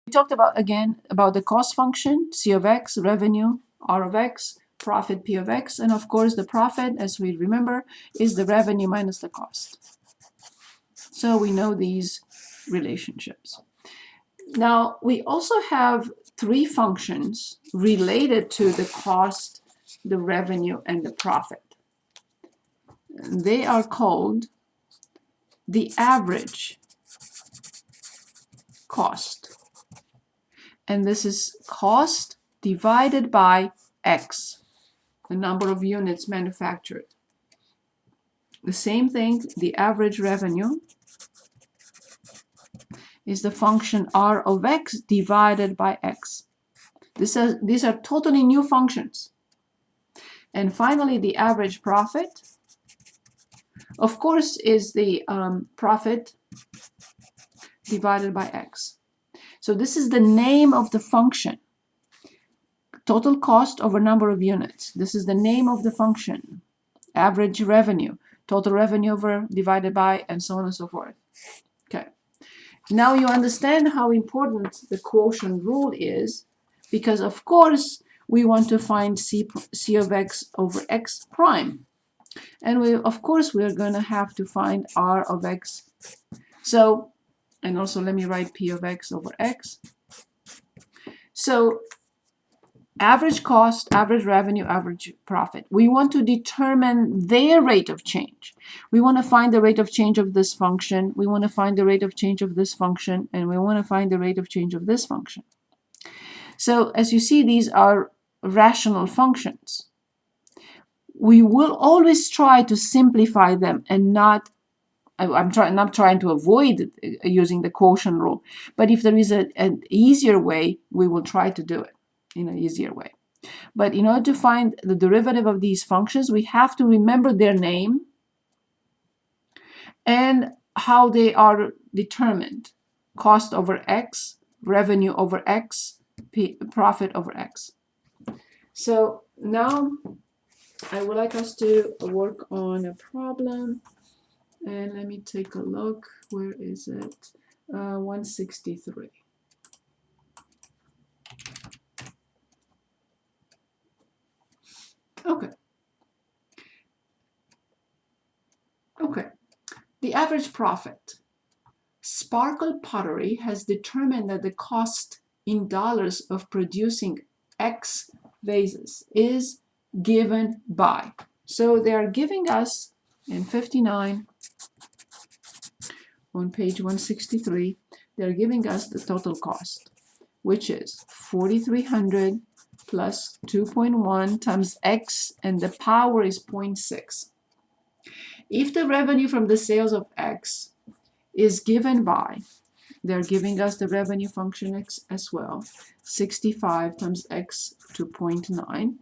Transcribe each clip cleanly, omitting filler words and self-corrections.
talked about, again, about the cost function, C of x, revenue, R of x, profit, P of x, and of course the profit, as we remember, is the revenue minus the cost. So we know these relationships. Now, we also have three functions related to the cost, the revenue, and the profit. They are called the average cost. And this is cost divided by X, the number of units manufactured. The same thing, the average revenue is the function R of X divided by X. These are totally new functions. And finally, the average profit, of course, is the profit divided by X. So this is the name of the function. Total cost over number of units. This is the name of the function. Average revenue, total revenue over divided by, and so on and so forth. Okay. Now you understand how important the quotient rule is, because of course we want to find C of x over x prime. And of course we're going to have to find R of x. So, and also let me write P of x over x. So average cost, average revenue, average profit. We want to determine their rate of change. We want to find the rate of change of this function. We want to find the rate of change of this function. And we want to find the rate of change of this function. So as you see, these are rational functions. We will always try to simplify them and not, I'm not trying to avoid using the quotient rule. But if there is an easier way, we will try to do it in an easier way. But in order to find the derivative of these functions, we have to remember their name and how they are determined. Cost over x, revenue over x, profit over x. So now I would like us to work on a problem. And let me take a look. Where is it? 163. Okay. Okay. The average profit. Sparkle Pottery has determined that the cost in dollars of producing X vases is given by. So they are giving us in 59 on page 163, they're giving us the total cost, which is 4,300 plus 2.1 times X, and the power is 0.6. If the revenue from the sales of X is given by, they're giving us the revenue function X as well, 65 times X to 0.9.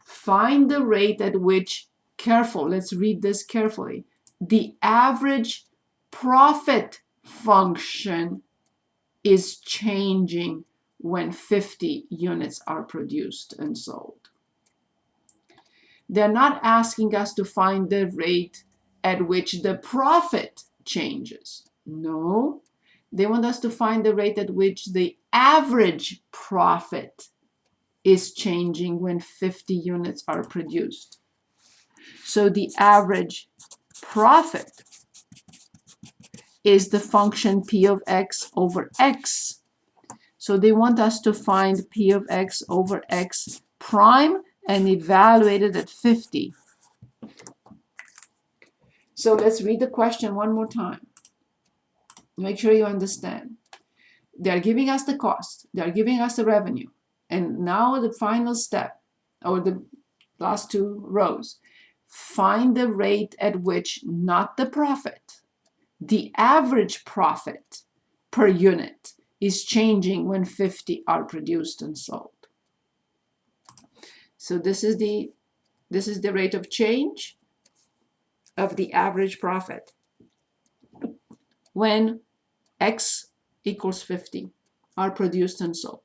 Find the rate at which, careful, let's read this carefully, the average profit function is changing when 50 units are produced and sold. They're not asking us to find the rate at which the profit changes. No, they want us to find the rate at which the average profit is changing when 50 units are produced. So the average profit is the function P of X over X. So they want us to find P of X over X prime and evaluate it at 50. So let's read the question one more time. Make sure you understand. They're giving us the cost. They're giving us the revenue. And now the final step, or the last two rows, find the rate at which, not the profit, the average profit per unit is changing when 50 are produced and sold. So this is the rate of change of the average profit when X equals 50 are produced and sold.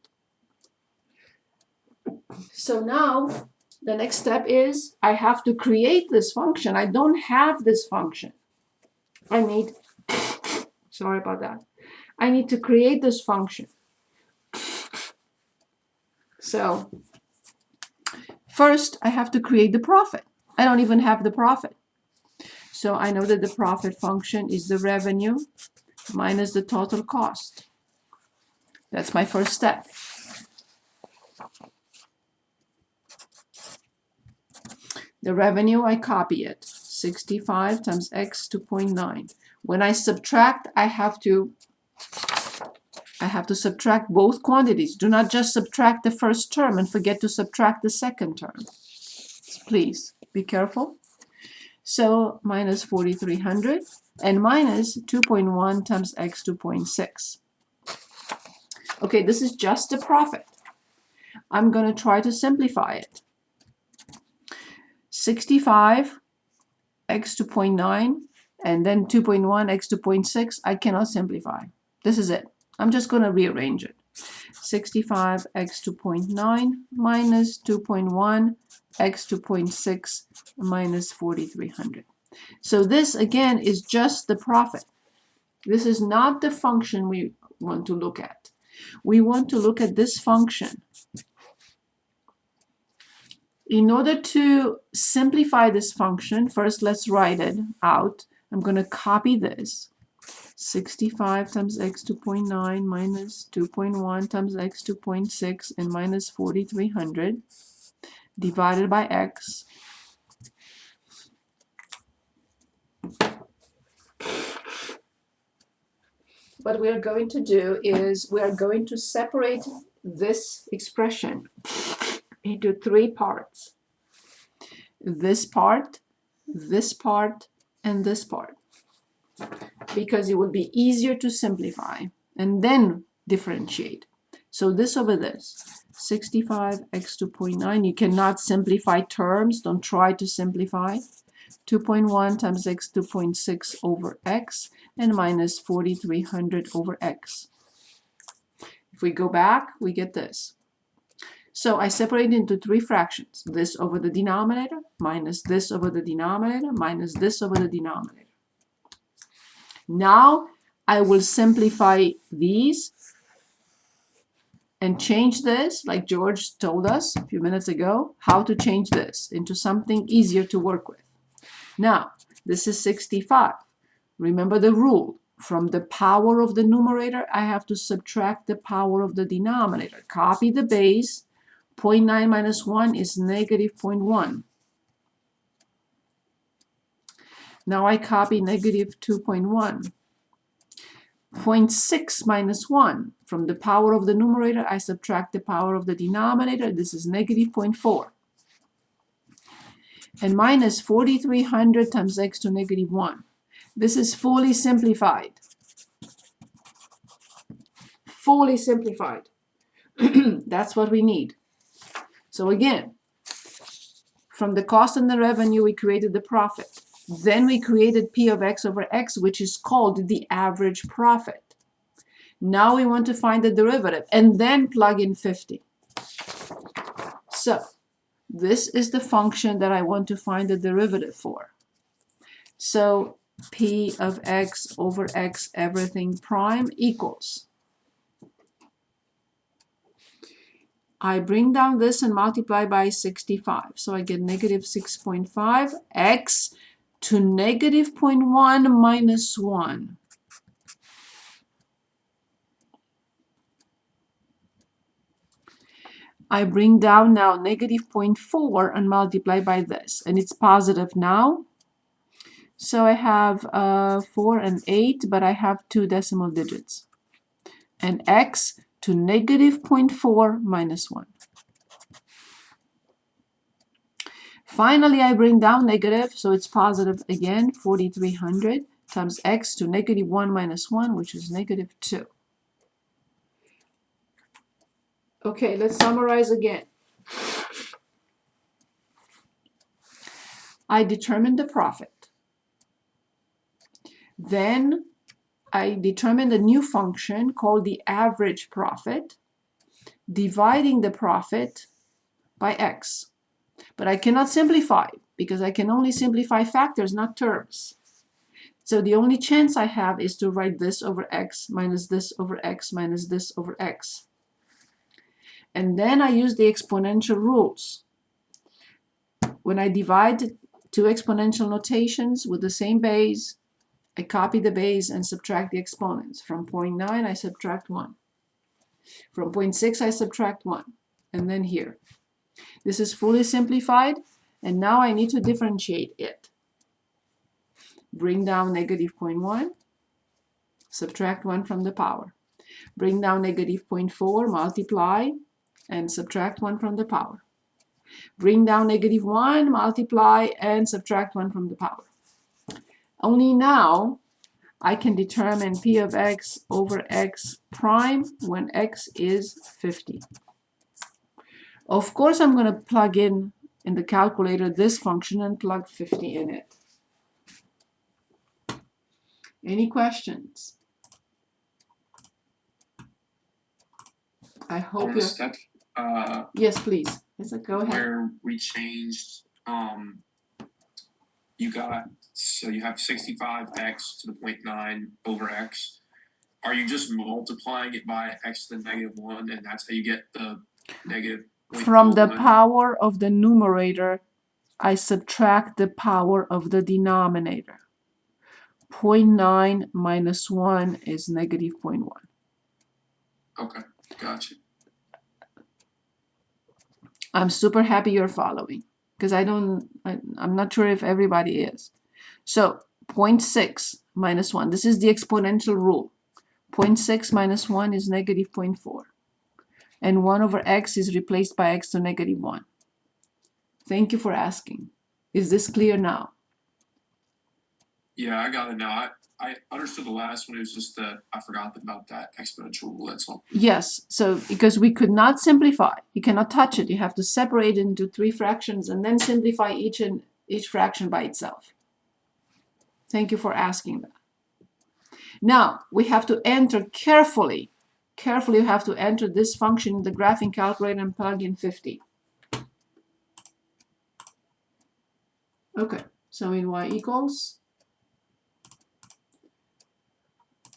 So now the next step is I have to create this function. I don't have this function. I need, sorry about that. I need to create this function. So first, I have to create the profit. I don't even have the profit. So I know that the profit function is the revenue minus the total cost. That's my first step. The revenue, I copy it. 65 times x 2.9. When I subtract, I have to subtract both quantities. Do not just subtract the first term and forget to subtract the second term. Please be careful. So minus 4,300 and minus 2.1 times x 2.6. Okay, this is just the profit. I'm going to try to simplify it. 65 x 2.9 and then 2.1 x 2.6. I cannot simplify. This is it. I'm just going to rearrange it. 65 x 2.9 minus 2.1 x 2.6 minus 4,300. So this again is just the profit. This is not the function we want to look at. We want to look at this function. In order to simplify this function, first let's write it out. I'm going to copy this. 65 times x 2.9 minus 2.1 times x 2.6 and minus 4,300 divided by x. What we are going to do is we are going to separate this expression into three parts. This part, and this part. Because it would be easier to simplify and then differentiate. So this over this, 65 x 2.9, you cannot simplify terms, don't try to simplify. 2.1 times x 2.6 over x and minus 4,300 over x. If we go back, we get this. So I separate into three fractions. This over the denominator, minus this over the denominator, minus this over the denominator. Now I will simplify these and change this, like George told us a few minutes ago, how to change this into something easier to work with. Now, this is 65. Remember the rule. From the power of the numerator, I have to subtract the power of the denominator. Copy the base. 0.9 minus 1 is negative 0.1. Now I copy negative 2.1. 0.6 minus 1. From the power of the numerator, I subtract the power of the denominator. This is negative 0.4. And minus 4,300 times x to negative 1. This is fully simplified. Fully simplified. That's what we need. So again, from the cost and the revenue, we created the profit. Then we created P of x over x, which is called the average profit. Now we want to find the derivative and then plug in 50. So this is the function that I want to find the derivative for. So P of x over x everything prime equals. I bring down this and multiply by 65. So I get negative 6.5 x to negative 0.1 minus 1. I bring down now negative 0.4 and multiply by this. And it's positive now. So I have 4 and 8, but I have 2 decimal digits. And x to negative 0.4 minus 1. Finally, I bring down negative, so it's positive again, 4,300 times x to negative 1 minus 1, which is negative 2. Okay, let's summarize again. I determined the profit. Then I determined a new function called the average profit, dividing the profit by x. But I cannot simplify because I can only simplify factors, not terms. So the only chance I have is to write this over x minus this over x minus this over x. And then I use the exponential rules. When I divide two exponential notations with the same base, I copy the base and subtract the exponents. From 0.9, I subtract 1. From 0.6, I subtract 1. And then here. This is fully simplified, and now I need to differentiate it. Bring down negative 0.1, subtract 1 from the power. Bring down negative 0.4, multiply, and subtract 1 from the power. Bring down negative 1, multiply, and subtract 1 from the power. Only now I can determine p of x over x prime when x is 50. Of course, I'm going to plug in the calculator this function and plug 50 in it. Any questions? I hope you're... step, yes, please. Go ahead. Where we changed, you have 65x to the 0.9 over x. Are you just multiplying it by x to the -1, and that's how you get the negative 0.01? From the power of the numerator, I subtract the power of the denominator. 0.9 minus 1 is negative 0.1. Okay, gotcha. I'm super happy you're following, because I'm not sure if everybody is. So 0.6 minus 1, this is the exponential rule. 0.6 minus 1 is negative 0.4. And 1 over x is replaced by x to negative 1. Thank you for asking. Is this clear now? Yeah, I got it now. I understood the last one. It was just that I forgot about that exponential rule. That's all. Yes, so because we could not simplify. You cannot touch it. You have to separate it into 3 fractions and then simplify each fraction by itself. Thank you for asking that. Now, we have to enter carefully. Carefully, you have to enter this function in the graphing calculator and plug in 50. Okay, so in y equals,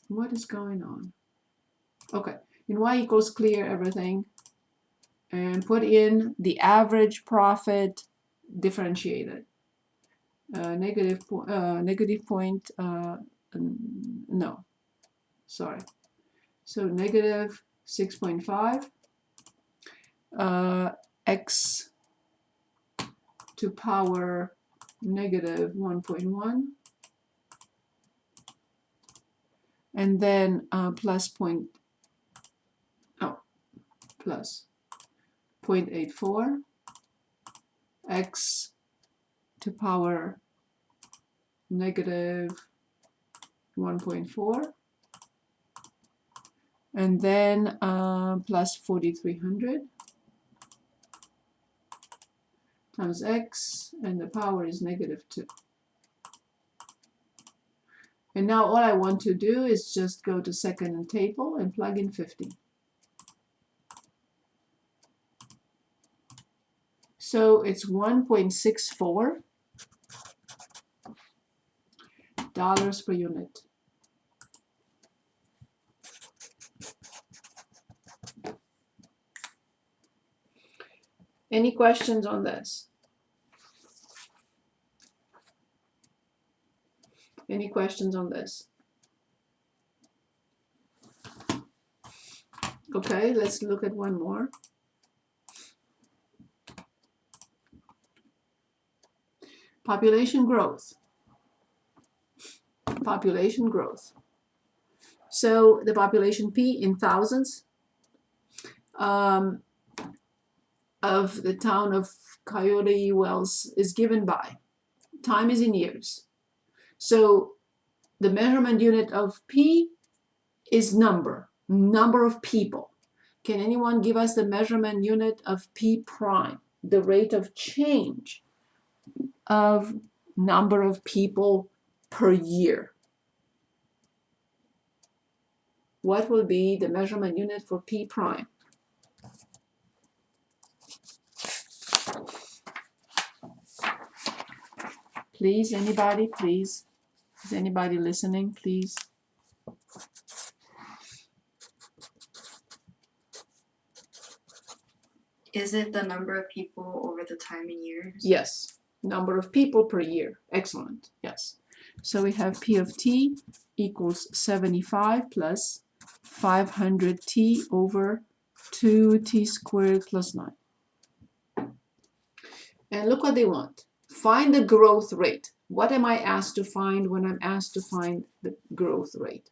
what is going on? Okay, in y equals, clear everything and put in the average profit differentiated. Negative point, no, sorry. So negative 6.5 x to power negative 1.1, and then plus 0.84 x to power negative 1.4, and then plus 4,300 times x, and the power is negative 2. And now all I want to do is just go to second table and plug in 50. So it's $1.64 per unit. Any questions on this? Any questions on this? Okay, let's look at one more. Population growth. Population growth. So the population P in thousands of the town of Coyote Wells is given by, time is in years. So the measurement unit of P is number of people. Can anyone give us the measurement unit of P prime, the rate of change of number of people per year? What will be the measurement unit for P prime? Please, anybody, please. Is anybody listening, please? Is it the number of people over the time in years? Yes, number of people per year. Excellent, yes. So we have P of t equals 75 plus 500t over 2t squared plus 9. And look what they want. Find the growth rate. What am I asked to find when I'm asked to find the growth rate?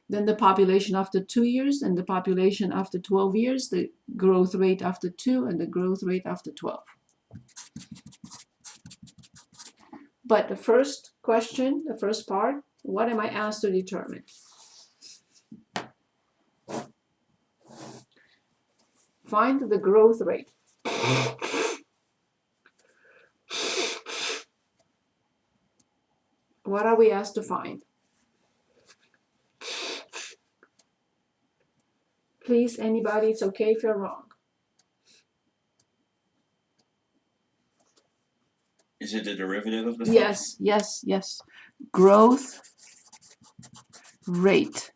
Then the population after 2 years, and the population after 12 years, the growth rate after 2, and the growth rate after 12. But the first question, the first part, what am I asked to determine? Find the growth rate. What are we asked to find? Please, anybody, it's okay if you're wrong. Is it the derivative of the Yes, yes, yes. Growth rate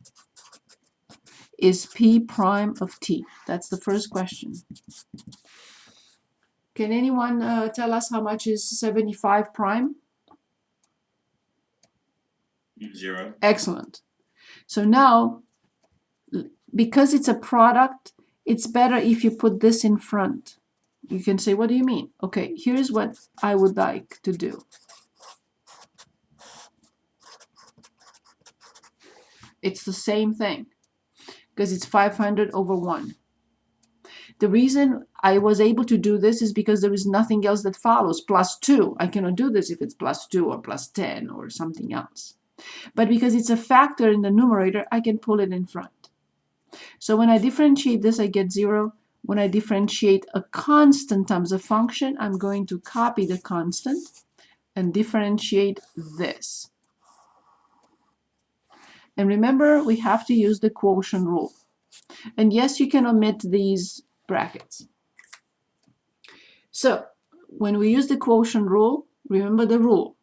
is P prime of t. That's the first question. Can anyone tell us how much is 75 prime? function? 0. Excellent. So now, because it's a product, it's better if you put this in front. You can say, what do you mean? Okay, here's what I would like to do. It's the same thing, because it's 500 over 1. The reason I was able to do this is because there is nothing else that follows. Plus 2. I cannot do this if it's plus 2 or plus 10 or something else. But because it's a factor in the numerator, I can pull it in front. So when I differentiate this, I get 0. When I differentiate a constant times a function, I'm going to copy the constant and differentiate this. And remember, we have to use the quotient rule. And yes, you can omit these brackets. So when we use the quotient rule, remember the rule.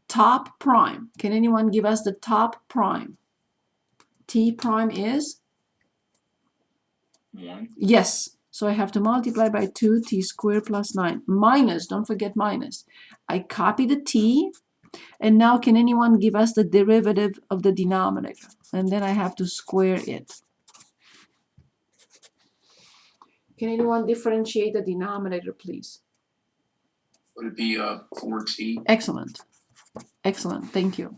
Top prime. Can anyone give us the top prime? T prime is? 1. Yes. So I have to multiply by 2t squared plus 9. Minus, don't forget minus. I copy the t. And now can anyone give us the derivative of the denominator? And then I have to square it. Can anyone differentiate the denominator, please? Would it be 4t? Excellent. Excellent. Thank you.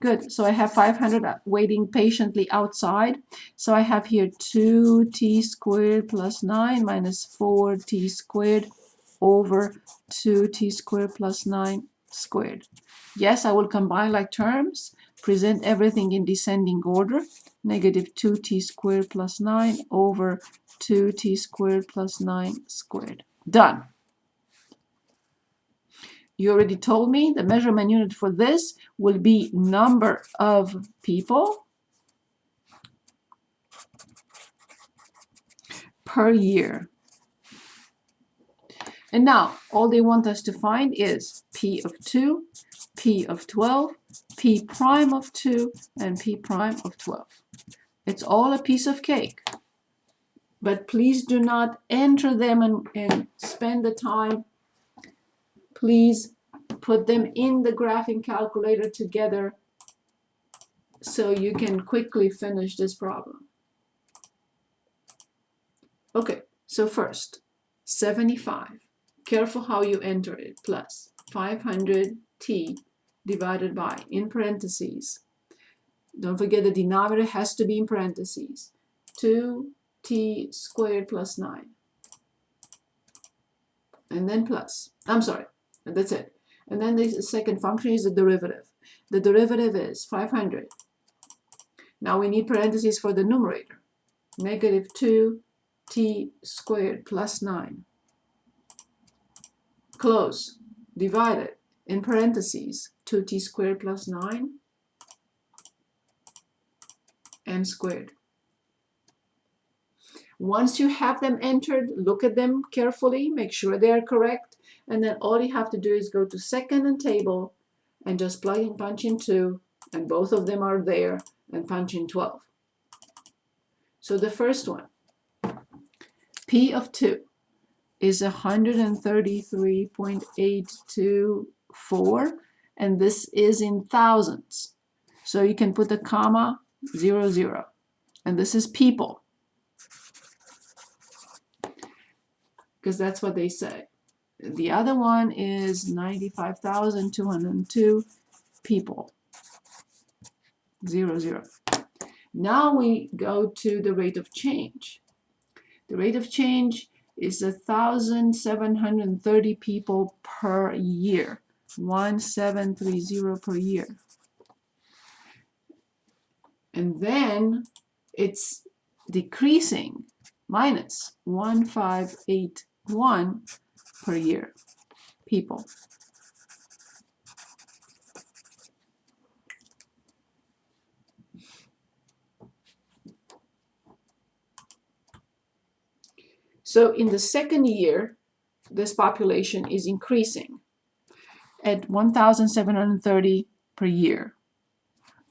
Good. So I have 500 waiting patiently outside. So I have here 2t squared plus 9 minus 4t squared over 2t squared plus 9 squared. Yes, I will combine like terms, present everything in descending order. Negative 2t squared plus 9 over 2t squared plus 9 squared. Done. You already told me the measurement unit for this will be number of people per year. And now, all they want us to find is P of 2, P of 12, P prime of 2, and P prime of 12. It's all a piece of cake. But please do not enter them and spend the time. Please put them in the graphing calculator together so you can quickly finish this problem. Okay, so first, 75. Careful how you enter it. Plus 500t divided by, in parentheses. Don't forget the denominator has to be in parentheses. 2t squared plus 9. And then plus. I'm sorry. And that's it. And then the second function is the derivative. The derivative is 500. Now we need parentheses for the numerator. Negative 2t squared plus 9. Close. Divided. In parentheses. 2t squared plus 9. And squared. Once you have them entered, look at them carefully. Make sure they are correct. And then all you have to do is go to second and table and just plug and punch in 2, and both of them are there, and punch in 12. So the first one, P of 2. is 133.824, and this is in thousands. So you can put the comma 00, and this is people, because that's what they say. The other one is 95,202 people, 00. Now we go to the rate of change. The rate of change is 1,730 people per year, 1,730 per year. And then it's decreasing, minus 1,581 per year, people. So in the second year, this population is increasing at 1,730 per year.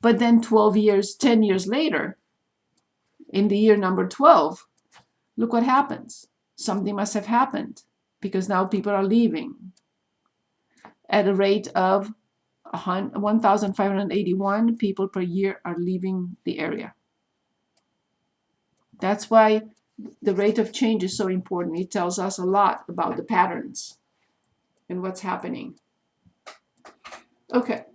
But then 10 years later, in the year number 12, look what happens. Something must have happened, because now people are leaving at a rate of 1,581 people per year are leaving the area. That's why the rate of change is so important. It tells us a lot about the patterns and what's happening. Okay.